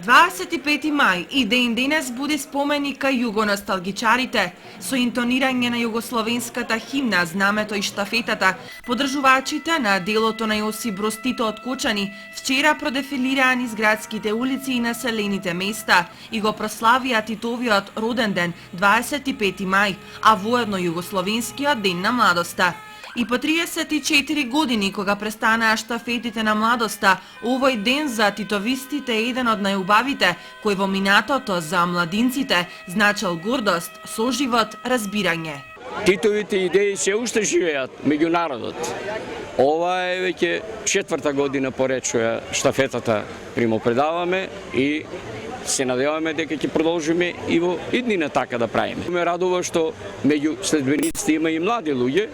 25 мај и ден денес буди споменик кај југоносталгичарите. Со интонирање на југословенската химна, знамето и штафетата, поддржувачите на делото на Јосип Броз Тито од Кочани вчера продефилираа низ градските улици и населените места и го прославија Титовиот роден ден 25 мај, а воедно југословенскиот ден на младоста. И по 34 години, кога престанаа штафетите на младоста, овој ден за титовистите е еден од најубавите, кој во минатото за младинците значел гордост, соживот, разбирање. Титовите идеи се уште живеат меѓу народот. Ова е веќе 4-та година поред што ја штафетата примопредаваме и се надеваме дека ќе продолжиме и во иднина така да правиме. Ме радува што меѓу следбениците има и млади луѓе.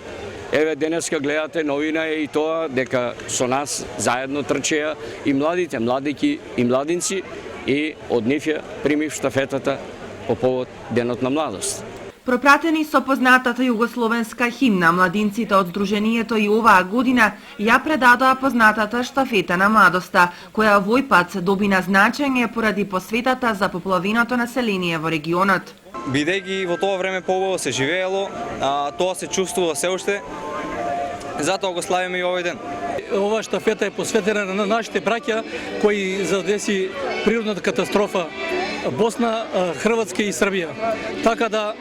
Еве денеска гледате новина е и тоа дека со нас заедно трчеа и младите, младики и младинци и од нив ја примив штафетата по повод денот на младост. Пропратени со познатата југословенска химна, младинците од Сдруженијето и оваа година ја предадоа познатата штафета на младоста, која овој пат добина значење поради посветата за поплавеното население во регионот. Бидејќи во тоа време поубаво се живеело, тоа се чувствува се уште, затоа го славиме и овој ден. Ова штафета е посветена на нашите браќа кои задеси природната катастрофа Босна, Хрватска и Србија. Така да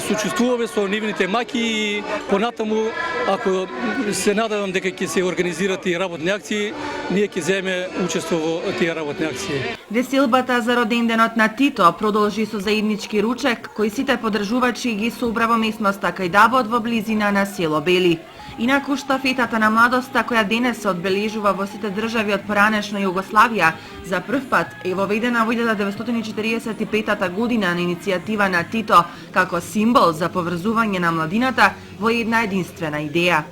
сочувствуваме со нивните маки и понатаму, ако се надевам дека ќе се организират и работни акции, ние ќе земеме учество во тие работни акции. Веселбата за роденденот на Тито продолжи со заеднички ручек, кој сите поддржувачи ги собра во местноста кај Дабот во близина на село Бели. Инаку штафетата на младоста, која денес се одбележува во сите држави од поранешна Југославија, за прв пат е воведена во 1945 година на иницијатива на Тито како символ за поврзување на младината во една единствена идеја.